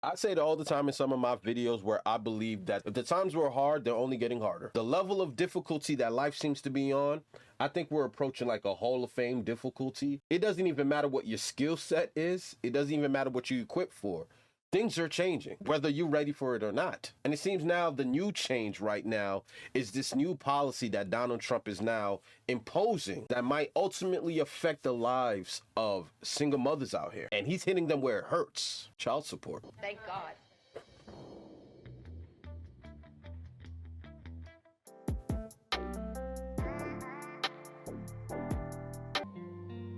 I say it all the time in some of my videos where I believe that if the times were hard, they're only getting harder. The level of difficulty that life seems to be on, I think we're approaching like a Hall of Fame difficulty. It doesn't even matter what your skill set is. It doesn't even matter what you equip for. Things are changing, whether you're ready for it or not. And it seems now the new change right now is this new policy that Donald Trump is now imposing that might ultimately affect the lives of single mothers out here. And he's hitting them where it hurts. Child support. Thank God.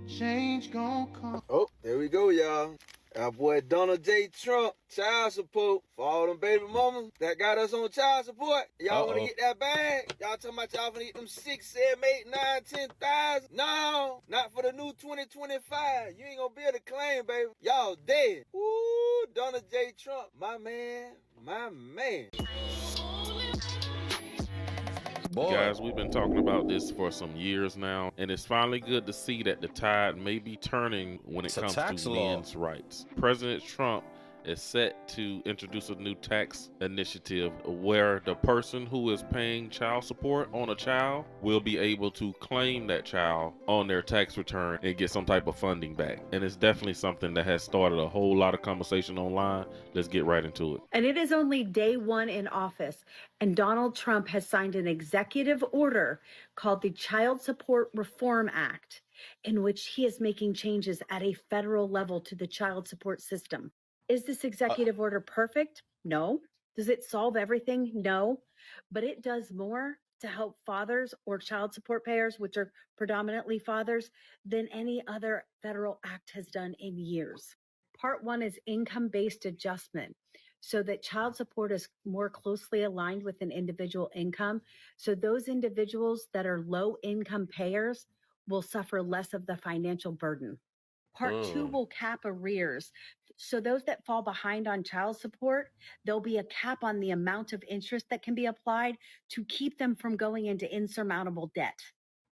Change gon' come. Oh, there we go, y'all. Our boy Donald J. Trump, child support for all them baby mamas that got us on child support. Y'all want to get that bag? Y'all talking about y'all finna get them 6, 7, 8, 9, 10,000? No, not for the new 2025. You ain't gonna be able to claim, baby. Y'all dead. Ooh, Donald J. Trump, my man, my man. Boy. Guys, we've been talking about this for some years now, and it's finally good to see that the tide may be turning when it comes to men's rights. President Trump is set to introduce a new tax initiative where the person who is paying child support on a child will be able to claim that child on their tax return and get some type of funding back. And it's definitely something that has started a whole lot of conversation online. Let's get right into it. And it is only day one in office, and Donald Trump has signed an executive order called the Child Support Reform Act, in which he is making changes at a federal level to the child support system. Is this executive order perfect? No. Does it solve everything? No. But it does more to help fathers or child support payers, which are predominantly fathers, than any other federal act has done in years. Part one is income-based adjustment, so that child support is more closely aligned with an individual income. So those individuals that are low income payers will suffer less of the financial burden. Part two will cap arrears. So those that fall behind on child support, there'll be a cap on the amount of interest that can be applied to keep them from going into insurmountable debt.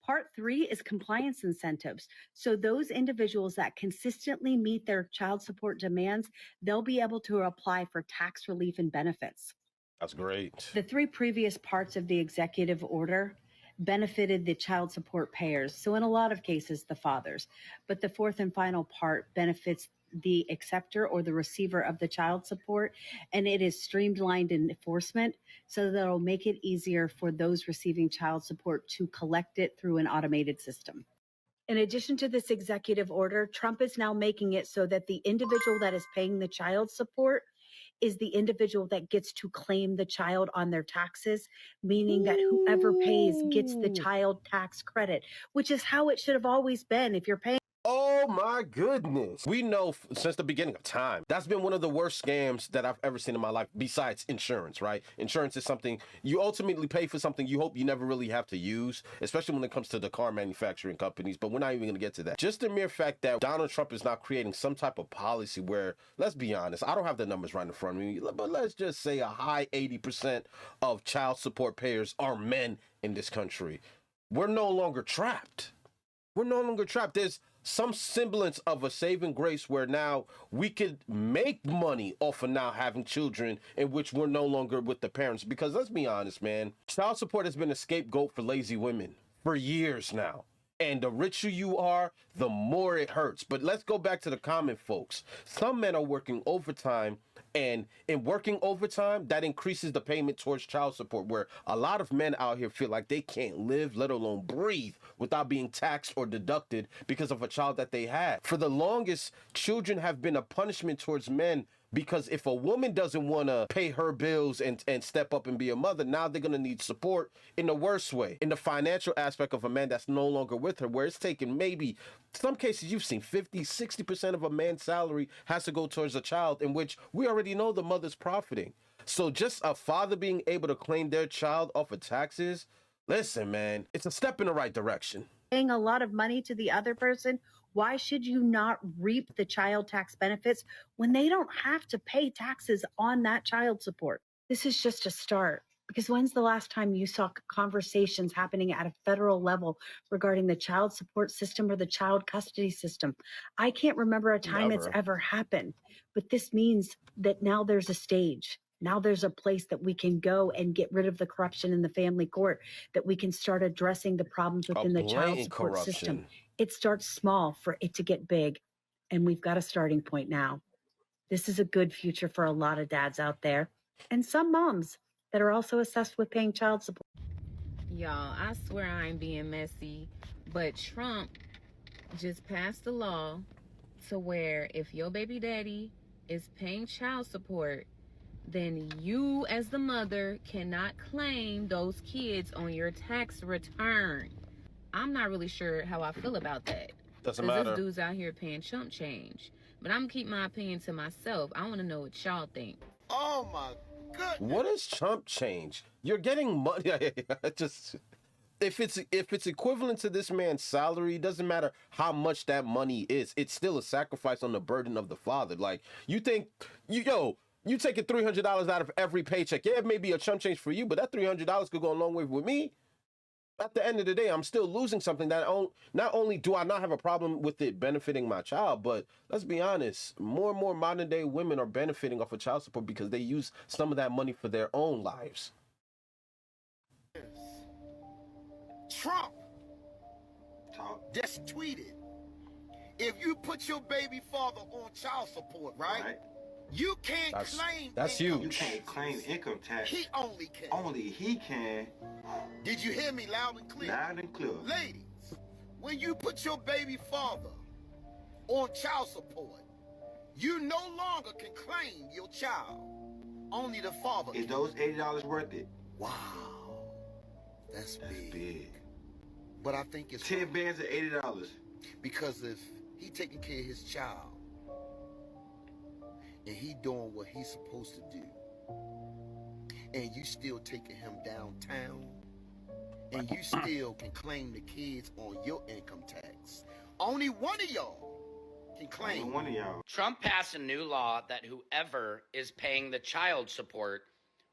Part three is compliance incentives. So those individuals that consistently meet their child support demands, they'll be able to apply for tax relief and benefits. That's great. The three previous parts of the executive order benefited the child support payers, so in a lot of cases, the fathers. But the fourth and final part benefits the acceptor or the receiver of the child support, and it is streamlined in enforcement so that it'll make it easier for those receiving child support to collect it through an automated system. In addition to this executive order, Trump is now making it so that the individual that is paying the child support is the individual that gets to claim the child on their taxes, meaning that whoever pays gets the child tax credit, which is how it should have always been. If you're paying. Oh my goodness. We know since the beginning of time, that's been one of the worst scams that I've ever seen in my life, besides insurance, right? Insurance is something you ultimately pay for, something you hope you never really have to use, especially when it comes to the car manufacturing companies, but we're not even going to get to that. Just the mere fact that Donald Trump is now creating some type of policy where, let's be honest, I don't have the numbers right in front of me, but let's just say a high 80% of child support payers are men in this country. We're no longer trapped. We're no longer trapped. There's some semblance of a saving grace where now we could make money off of now having children in which we're no longer with the parents. Because let's be honest, man, child support has been a scapegoat for lazy women for years now. And the richer you are, the more it hurts. But let's go back to the common folks. Some men are working overtime, and in working overtime, that increases the payment towards child support, where a lot of men out here feel like they can't live, let alone breathe, without being taxed or deducted because of a child that they had. For the longest, children have been a punishment towards men, because if a woman doesn't want to pay her bills and step up and be a mother, now they're going to need support in the worst way, in the financial aspect of a man that's no longer with her, where it's taken maybe, some cases you've seen 50, 60% of a man's salary has to go towards a child, in which we already know the mother's profiting. So just a father being able to claim their child off of taxes, listen, man, it's a step in the right direction. Paying a lot of money to the other person, why should you not reap the child tax benefits when they don't have to pay taxes on that child support? This is just a start. Because when's the last time you saw conversations happening at a federal level regarding the child support system or the child custody system? I can't remember a time it's ever happened, but this means that now there's a stage. Now there's a place that we can go and get rid of the corruption in the family court, that we can start addressing the problems within the child support system. It starts small for it to get big, and we've got a starting point now. This is a good future for a lot of dads out there, and some moms that are also assessed with paying child support. Y'all, I swear I ain't being messy, but Trump just passed a law to where if your baby daddy is paying child support, then you as the mother cannot claim those kids on your tax return. I'm not really sure how I feel about that. Doesn't matter. This dude's out here paying chump change. But I'm gonna keep my opinion to myself. I want to know what y'all think. Oh my goodness. What is chump change? You're getting money. Just if it's equivalent to this man's salary, it doesn't matter how much that money is. It's still a sacrifice on the burden of the father. Like, you think you taking $300 out of every paycheck. Yeah, it may be a chump change for you, but that $300 could go a long way with me. At the end of the day, I'm still losing something that not only do I not have a problem with it benefiting my child, but let's be honest, more and more modern day women are benefiting off of child support because they use some of that money for their own lives. Trump just tweeted, if you put your baby father on child support, right? You can't claim that's income huge. tax. You can't claim income tax. He only can. Only he can. Did you hear me loud and clear? Loud and clear. Ladies, when you put your baby father on child support, you no longer can claim your child. Only the father Is can. those $80 worth it? Wow. That's big. But I think it's 10 bands of $80. because if he taking care of his child and he doing what he's supposed to do, and you still taking him downtown, and you still can claim the kids on your income tax, only one of y'all can claim. Only one of y'all. Trump passed a new law that whoever is paying the child support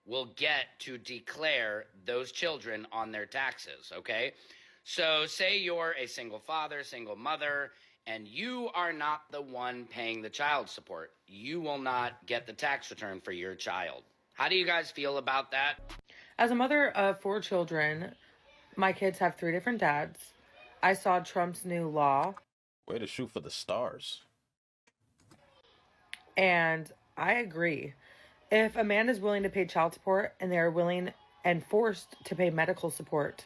will get to declare those children on their taxes, okay? So say you're a single father, single mother, and you are not the one paying the child support. You will not get the tax return for your child. How do you guys feel about that? As a mother of 4 children, my kids have 3 different dads. I saw Trump's new law. Way to shoot for the stars. And I agree. If a man is willing to pay child support and they are willing and forced to pay medical support,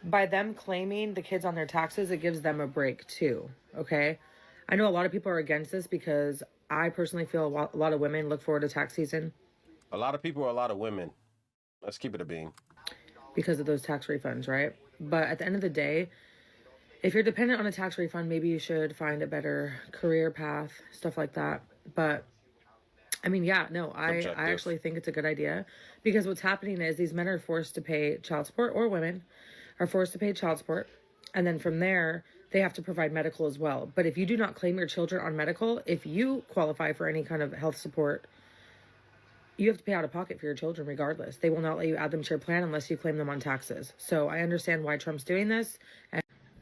by them claiming the kids on their taxes, it gives them a break too, okay? I know a lot of people are against this because I personally feel a lot of women look forward to tax season. A lot of people are a lot of women. Let's keep it a bean. Because of those tax refunds, right? But at the end of the day, if you're dependent on a tax refund, maybe you should find a better career path, stuff like that. But I mean, yeah, no, I actually think it's a good idea, because what's happening is these men are forced to pay child support, or women are forced to pay child support, and then from there they have to provide medical as well. But if you do not claim your children on medical, if you qualify for any kind of health support, you have to pay out of pocket for your children regardless. They will not let you add them to your plan unless you claim them on taxes. So I understand why Trump's doing this.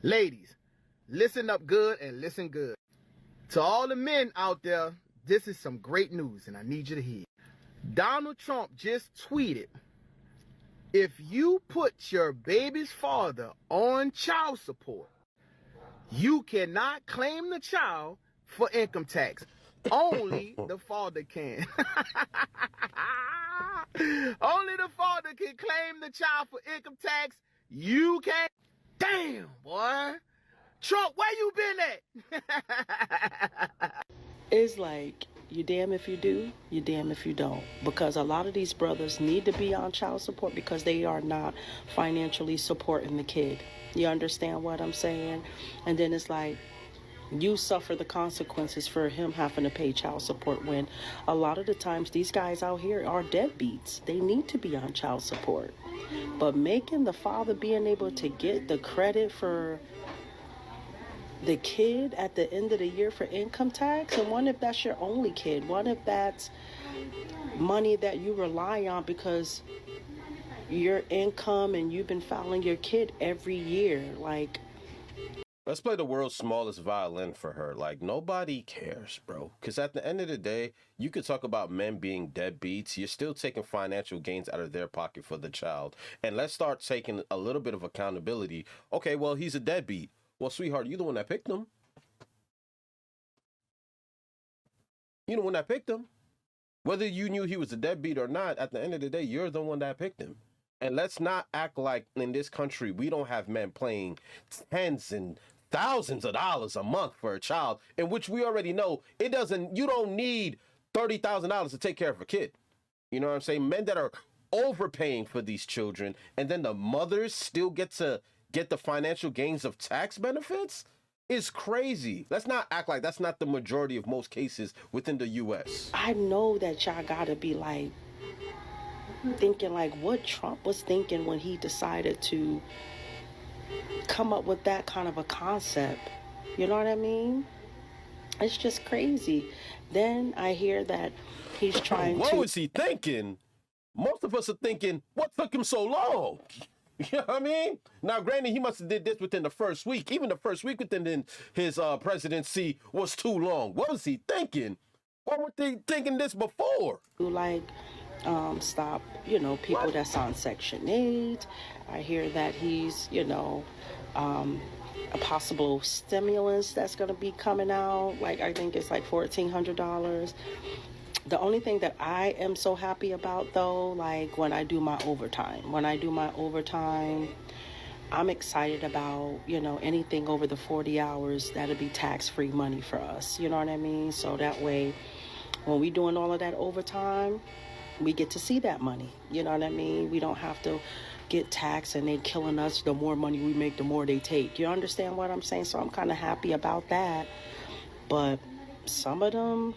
Ladies, listen up good and listen good. To all the men out there, this is some great news and I need you to hear. Donald Trump just tweeted, if you put your baby's father on child support, you cannot claim the child for income tax. Only the father can. Only the father can claim the child for income tax. You can't. Damn, boy. Trump, where you been at? It's like, you damn if you do, you damn if you don't. Because a lot of these brothers need to be on child support because they are not financially supporting the kid. You understand what I'm saying? And then it's like, you suffer the consequences for him having to pay child support, when a lot of the times these guys out here are deadbeats. They need to be on child support. But making the father being able to get the credit for the kid at the end of the year for income tax, and what if that's your only kid? What if that's money that you rely on because your income and you've been filing your kid every year. Like, let's play the world's smallest violin for her. Like, nobody cares, bro. Because at the end of the day, you could talk about men being deadbeats. You're still taking financial gains out of their pocket for the child. And let's start taking a little bit of accountability. Okay, well, he's a deadbeat. Well, sweetheart, you the one that picked him. You the one that picked him. Whether you knew he was a deadbeat or not, at the end of the day, you're the one that picked him. And let's not act like in this country, we don't have men paying tens and thousands of dollars a month for a child, in which we already know you don't need $30,000 to take care of a kid. You know what I'm saying? Men that are overpaying for these children, and then the mothers still get the financial gains of tax benefits is crazy. Let's not act like that's not the majority of most cases within the U.S. I know that y'all gotta be like thinking like what Trump was thinking when he decided to come up with that kind of a concept. You know what I mean? It's just crazy. Then I hear that he's trying what to... was he thinking? Most of us are thinking, what took him so long? You know what I mean? Now, granted, he must have did this within the first week. Even the first week within his presidency was too long. What was he thinking? What were they thinking this before? Like, stop, people that's on Section 8. I hear that he's, a possible stimulus that's going to be coming out. Like, I think it's like $1,400. The only thing that I am so happy about, though, like when I do my overtime, I'm excited about, anything over the 40 hours, that'll be tax-free money for us. You know what I mean? So that way, when we doing all of that overtime, we get to see that money. You know what I mean? We don't have to get taxed and they killing us. The more money we make, the more they take. You understand what I'm saying? So I'm kind of happy about that. But some of them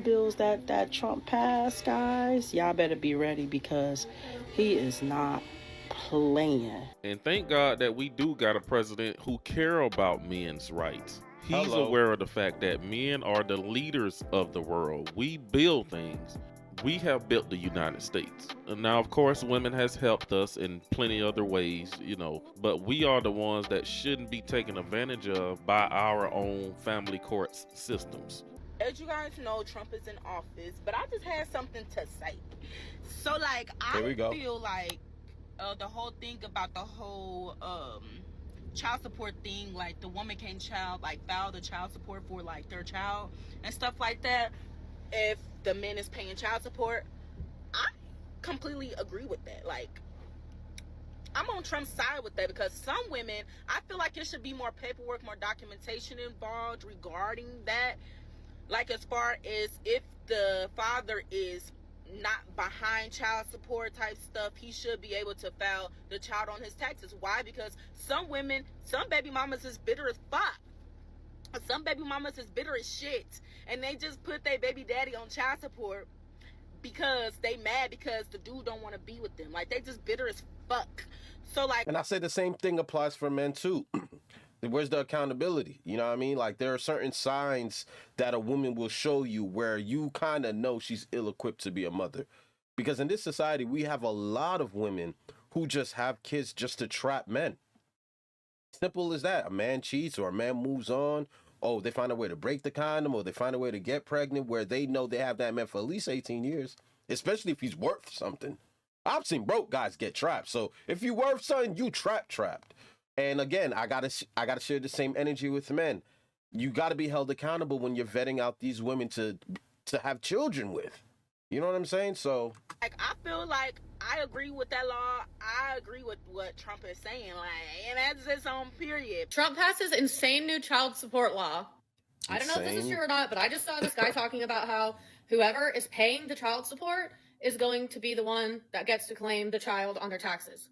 bills that Trump passed, guys, y'all better be ready because he is not playing. And thank God that we do got a president who care about men's rights. He's aware of the fact that men are the leaders of the world. We build things. We have built the United States. And now, of course, women has helped us in plenty other ways, but we are the ones that shouldn't be taken advantage of by our own family court systems. As you guys know, Trump is in office, but I just had something to say. So, like, I feel like the whole thing about the whole child support thing, like the woman can't file the child support for like their child and stuff like that. If the man is paying child support, I completely agree with that. Like, I'm on Trump's side with that because some women, I feel like it should be more paperwork, more documentation involved regarding that. Like, as far as if the father is not behind child support type stuff, he should be able to file the child on his taxes. Why? Because some baby mamas is bitter as fuck. Some baby mamas is bitter as shit. And they just put their baby daddy on child support because they mad because the dude don't want to be with them. Like, they just bitter as fuck. So, like... And I say the same thing applies for men, too. Where's the accountability? You know what I mean? Like, there are certain signs that a woman will show you where you kind of know she's ill-equipped to be a mother. Because in this society, we have a lot of women who just have kids just to trap men. Simple as that. A man cheats or a man moves on. Oh, they find a way to break the condom or they find a way to get pregnant where they know they have that man for at least 18 years, especially if he's worth something. I've seen broke guys get trapped. So if you worth something, you trapped. And again, I gotta share the same energy with men. You gotta be held accountable when you're vetting out these women to have children with. You know what I'm saying? So, like, I feel like I agree with that law. I agree with what Trump is saying. Like, and that's his own period. Trump passed his insane new child support law. I don't know if this is true or not, but I just saw this guy talking about how whoever is paying the child support is going to be the one that gets to claim the child on their taxes.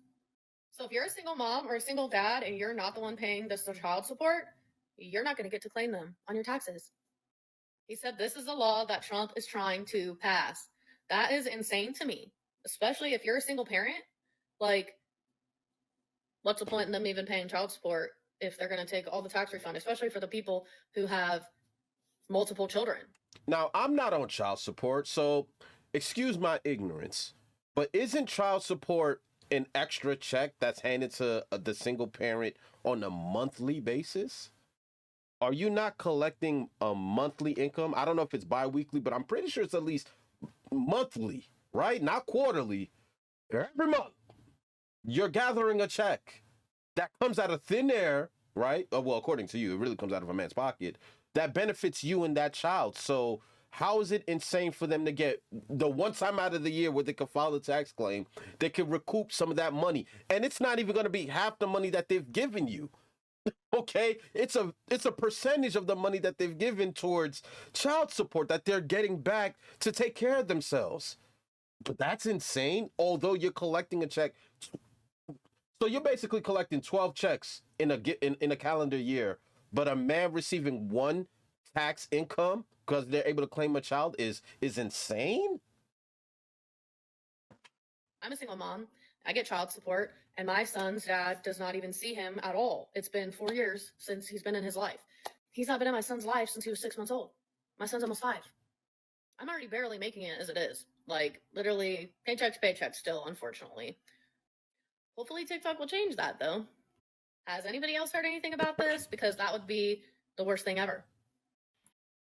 So if you're a single mom or a single dad and you're not the one paying the child support, you're not going to get to claim them on your taxes. He said this is a law that Trump is trying to pass. That is insane to me, especially if you're a single parent. Like, what's the point in them even paying child support if they're going to take all the tax refund, especially for the people who have multiple children? Now, I'm not on child support, so excuse my ignorance. But isn't child support an extra check that's handed to the single parent on a monthly basis? Are you not collecting a monthly income? I don't know if it's bi-weekly, but I'm pretty sure it's at least monthly, right? Not quarterly. Every month, you're gathering a check that comes out of thin air, right? Well, according to you, it really comes out of a man's pocket that benefits you and that child. So how is it insane for them to get the one time out of the year where they can file a tax claim, they can recoup some of that money, and it's not even going to be half the money that they've given you? Okay, it's a percentage of the money that they've given towards child support that they're getting back to take care of themselves. But that's insane. Although you're collecting a check, so you're basically collecting 12 checks in a calendar year, but a man receiving one tax income because they're able to claim a child is insane. I'm a single mom. I get child support, and my son's dad does not even see him at all. It's been 4 years since he's been in his life. He's not been in my son's life since he was 6 months old. My son's almost 5. I'm already barely making it as it is. Like, literally, paycheck to paycheck still, unfortunately. Hopefully TikTok will change that, though. Has anybody else heard anything about this? Because that would be the worst thing ever.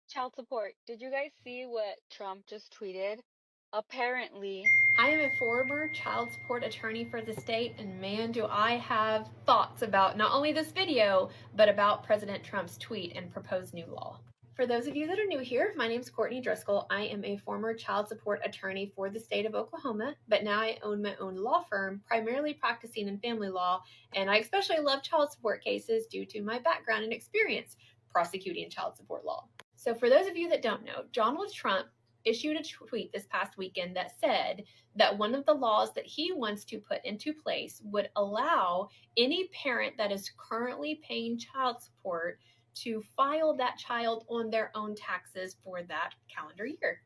Child support. Did you guys see what Trump just tweeted? Apparently, I am a former child support attorney for the state, and man, do I have thoughts about not only this video, but about President Trump's tweet and proposed new law. For those of you that are new here, my name is Courtney Driscoll. I am a former child support attorney for the state of Oklahoma, but now I own my own law firm, primarily practicing in family law, and I especially love child support cases due to my background and experience prosecuting child support law. So for those of you that don't know, Donald Trump issued a tweet this past weekend that said that one of the laws that he wants to put into place would allow any parent that is currently paying child support to file that child on their own taxes for that calendar year.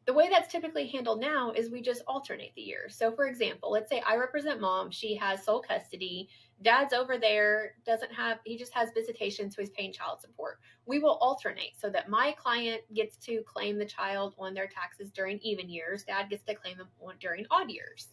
The way that's typically handled now is we just alternate the years. So for example, let's say I represent mom, she has sole custody, dad's over there, he just has visitation, so he's paying child support. We will alternate so that my client gets to claim the child on their taxes during even years, dad gets to claim them during odd years.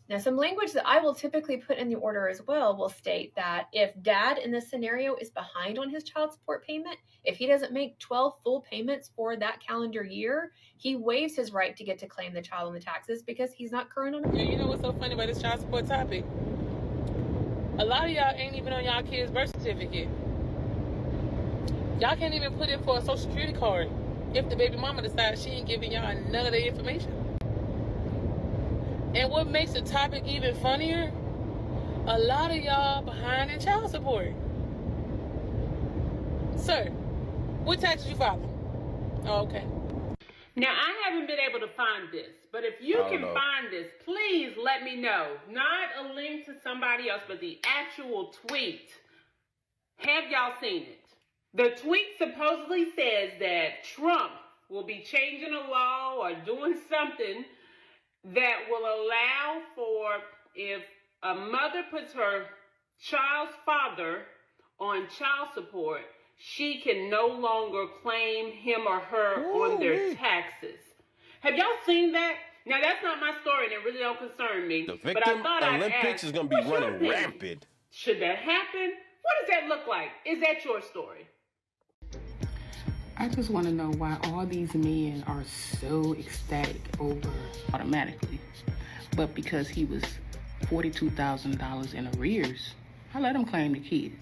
Now, some language that I will typically put in the order as well will state that if dad in this scenario is behind on his child support payment, if he doesn't make 12 full payments for that calendar year, he waives his right to get to claim the child on the taxes because he's not current on it. You know what's so funny about this child support topic? A lot of y'all ain't even on y'all kids' birth certificate. Y'all can't even put in for a social security card if the baby mama decides she ain't giving y'all none of the information. And what makes the topic even funnier, a lot of y'all behind in child support. Sir, what taxes you file? Oh, okay. Now, I haven't been able to find this, but if you can find this, please let me know. Not a link to somebody else, but the actual tweet. Have y'all seen it? The tweet supposedly says that Trump will be changing a law or doing something that will allow for, if a mother puts her child's father on child support, she can no longer claim him or her on their taxes. Have y'all seen that? Now, that's not my story, and it really don't concern me. The victim Olympics is going to be running rampant. Should that happen? What does that look like? Is that your story? I just want to know why all these men are so ecstatic over automatically. But because he was $42,000 in arrears, I let him claim the kids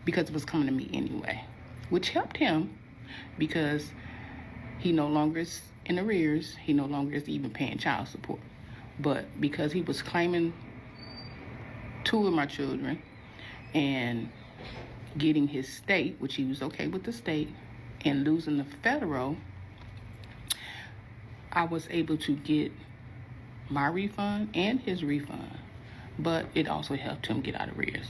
because it was coming to me anyway, which helped him because he no longer is in arrears. He no longer is even paying child support. But because he was claiming 2 of my children and getting his state, which he was okay with the state, and losing the federal, I was able to get my refund and his refund, but it also helped him get out of arrears.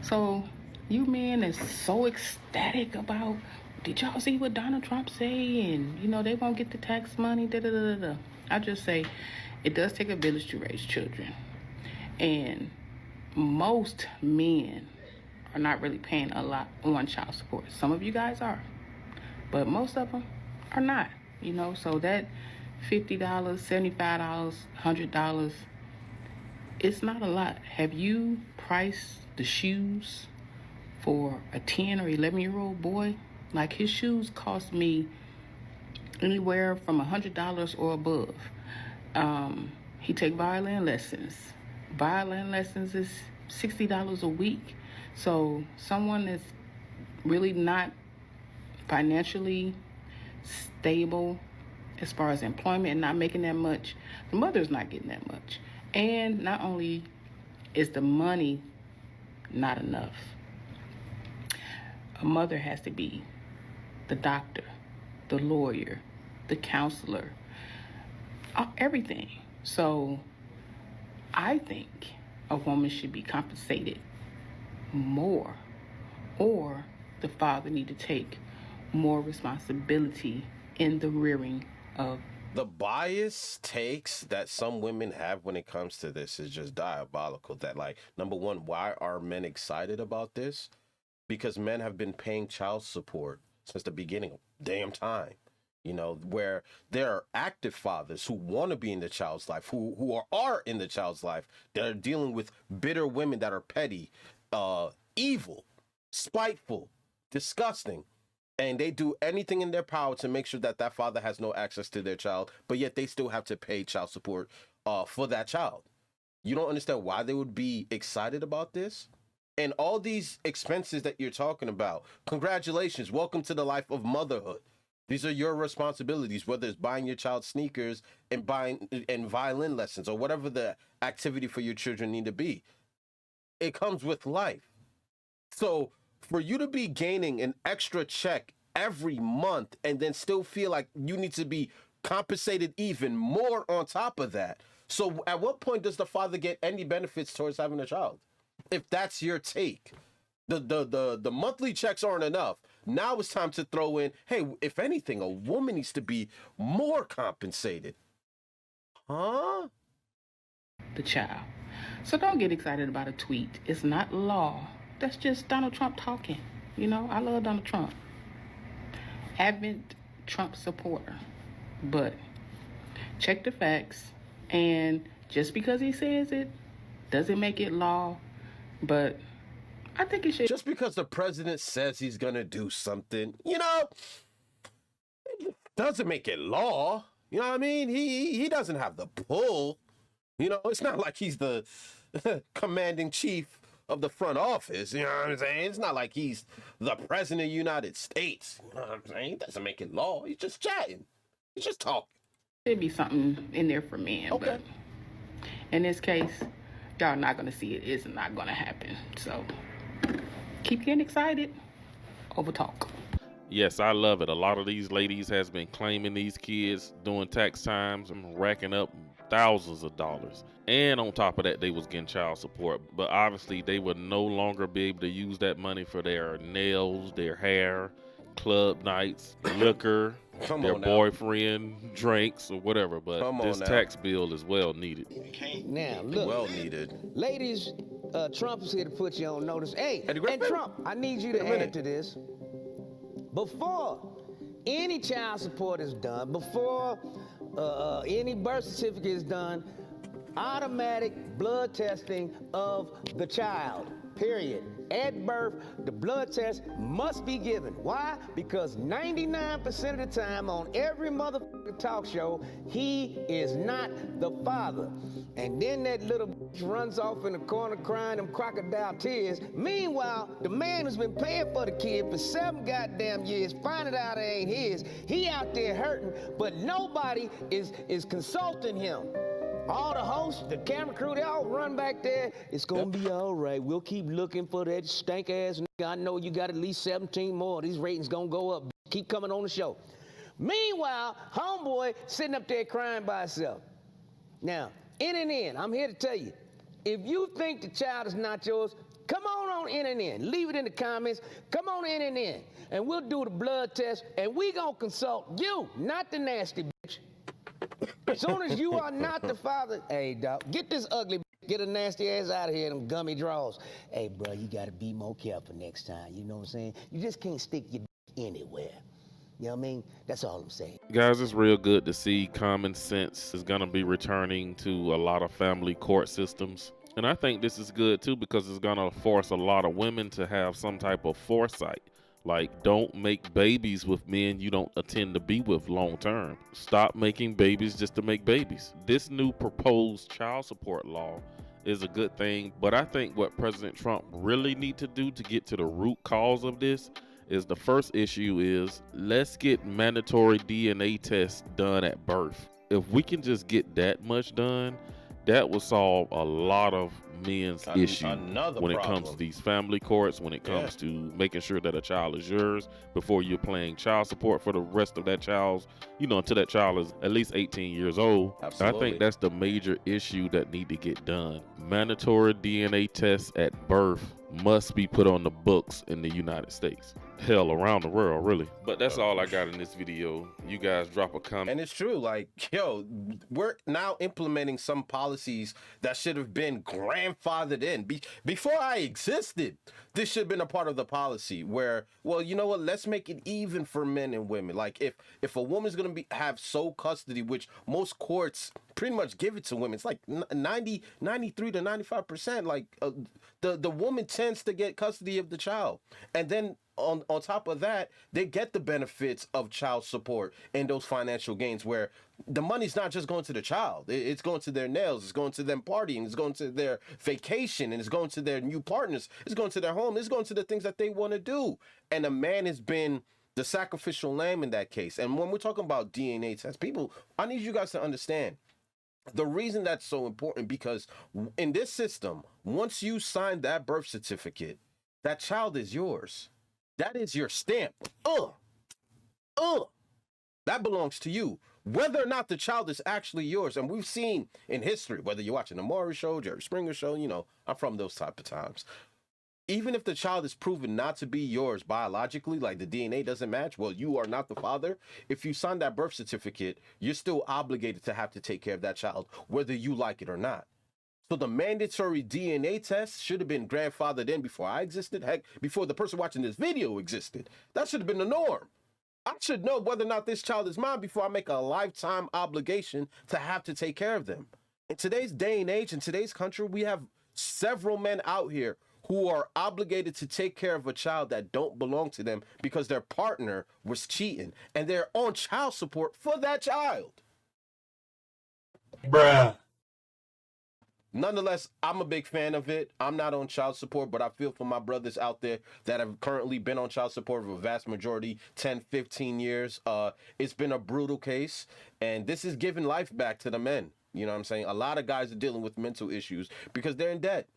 So you men is so ecstatic about, did y'all see what Donald Trump say? And you know, they won't get the tax money, da da da da. I just say, it does take a village to raise children. And most men are not really paying a lot on child support. Some of you guys are, but most of them are not, you know. So that $50, $75, $100 It's not a lot. Have you priced the shoes for a 10 or 11-year-old boy? Like, his shoes cost me anywhere from $100 or above. He take violin lessons. Violin lessons is $60 a week. So someone that's really not financially stable as far as employment and not making that much, the mother's not getting that much. And not only is the money not enough, a mother has to be the doctor, the lawyer, the counselor, everything. So I think a woman should be compensated more, or the father need to take more responsibility in the rearing of. The bias takes that some women have when it comes to this is just diabolical. That, like, number one, why are men excited about this? Because men have been paying child support since the beginning of damn time. You know, where there are active fathers who want to be in the child's life, who are in the child's life, that are dealing with bitter women that are petty, evil, spiteful, disgusting. And they do anything in their power to make sure that that father has no access to their child, but yet they still have to pay child support for that child. You don't understand why they would be excited about this? And all these expenses that you're talking about, congratulations, welcome to the life of motherhood. These are your responsibilities, whether it's buying your child sneakers and buying and violin lessons or whatever the activity for your children need to be. It comes with life. So for you to be gaining an extra check every month and then still feel like you need to be compensated even more on top of that. So at what point does the father get any benefits towards having a child? If that's your take. The monthly checks aren't enough. Now it's time to throw in, hey, if anything, a woman needs to be more compensated. Huh? The child. So don't get excited about a tweet. It's not law. That's just Donald Trump talking. You know, I love Donald Trump. Avid Trump supporter. But check the facts. And just because he says it doesn't make it law. But I think it should. Just because the president says he's going to do something, you know, it doesn't make it law. You know what I mean? He doesn't have the pull. You know, it's not like he's the commanding chief of the front office. You know what I'm saying? It's not like he's the president of the United States. You know what I'm saying? He doesn't make it law. He's just chatting. He's just talking. There'd be something in there for men. Okay. But in this case, y'all not going to see it. It's not going to happen. So keep getting excited over talk. Yes, I love it. A lot of these ladies has been claiming these kids doing tax times and racking up thousands of dollars. And on top of that, they was getting child support. But obviously, they would no longer be able to use that money for their nails, their hair, club nights, liquor, their boyfriend, drinks, or whatever. But this tax bill is well needed. Now, look. Well needed. Ladies, Trump is here to put you on notice. Hey, and Trump, I need you to add to this. Before any child support is done, before any birth certificate is done, automatic blood testing of the child, period. At birth, the blood test must be given. Why? Because 99% of the time on every motherfucking talk show, he is not the father. And then that little bitch runs off in the corner crying them crocodile tears. Meanwhile, the man who's been paying for the kid for 7 goddamn years, finding out it ain't his, he out there hurting, but nobody is consulting him. All the hosts, the camera crew, they all run back there. It's gonna be all right. We'll keep looking for that stank ass nigga. I know you got at least 17 more. These ratings gonna go up. Keep coming on the show. Meanwhile, homeboy sitting up there crying by himself. Now, in and in, I'm here to tell you, if you think the child is not yours, come on in and in. Leave it in the comments. Come on in and in. And we'll do the blood test, and we gonna consult you, not the nasty bitch. As soon as you are not the father, hey, dog, get this ugly, get a nasty ass out of here, them gummy draws. Hey, bro, you gotta be more careful next time, you know what I'm saying? You just can't stick your dick anywhere. You know what I mean? That's all I'm saying. Guys, it's real good to see common sense is going to be returning to a lot of family court systems. And I think this is good too because it's going to force a lot of women to have some type of foresight. Like, don't make babies with men you don't intend to be with long term. Stop making babies just to make babies. This new proposed child support law is a good thing, but I think what President Trump really need to do to get to the root cause of this is the first issue is let's get mandatory DNA tests done at birth. If we can just get that much done, that will solve a lot of men's issue when it comes to these family courts, when it comes to making sure that a child is yours before you're paying child support for the rest of that child's, until that child is at least 18 years old. Absolutely. I think that's the major issue that need to get done. Mandatory DNA tests at birth must be put on the books in the United States. Hell, around the world, really. But that's all I got in this video. You guys drop a comment. And it's true, like, yo, we're now implementing some policies that should have been grandfathered in. Before I existed, this should have been a part of the policy where, well, you know what, let's make it even for men and women. Like, if a woman's going to have sole custody, which most courts pretty much give it to women, it's like 93 to 95%, like, the woman tends to get custody of the child. And then on top of that, they get the benefits of child support and those financial gains where the money's not just going to the child. It's going to their nails. It's going to them partying. It's going to their vacation. And it's going to their new partners. It's going to their home. It's going to the things that they want to do. And a man has been the sacrificial lamb in that case. And when we're talking about DNA tests, people, I need you guys to understand the reason that's so important, because in this system, once you sign that birth certificate, that child is yours. That is your stamp. That belongs to you. Whether or not the child is actually yours, and we've seen in history, whether you're watching the Maury Show, Jerry Springer Show, I'm from those type of times. Even if the child is proven not to be yours biologically, like the DNA doesn't match, well, you are not the father. If you sign that birth certificate, you're still obligated to have to take care of that child, whether you like it or not. So the mandatory DNA test should have been grandfathered in before I existed. Heck, before the person watching this video existed. That should have been the norm. I should know whether or not this child is mine before I make a lifetime obligation to have to take care of them. In today's day and age, in today's country, we have several men out here who are obligated to take care of a child that don't belong to them because their partner was cheating, and they're on child support for that child. Bruh. Nonetheless, I'm a big fan of it. I'm not on child support, but I feel for my brothers out there that have currently been on child support for a vast majority, 10, 15 years. It's been a brutal case, and this is giving life back to the men. You know what I'm saying? A lot of guys are dealing with mental issues because they're in debt.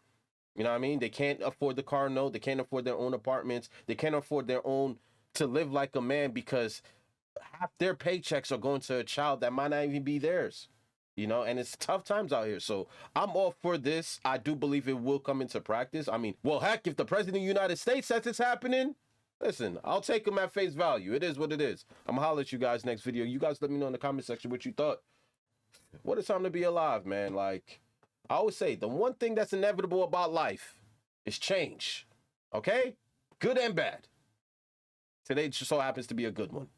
You know what I mean? They can't afford the car note. They can't afford their own apartments. They can't afford their own to live like a man because half their paychecks are going to a child that might not even be theirs. And it's tough times out here. So I'm all for this. I do believe it will come into practice. I mean, well, heck, if the president of the United States says it's happening, listen, I'll take him at face value. It is what it is. I'm gonna holler at you guys next video. You guys let me know in the comment section what you thought. What a time to be alive, man. Like I always say, the one thing that's inevitable about life is change. Okay? Good and bad. Today just so happens to be a good one.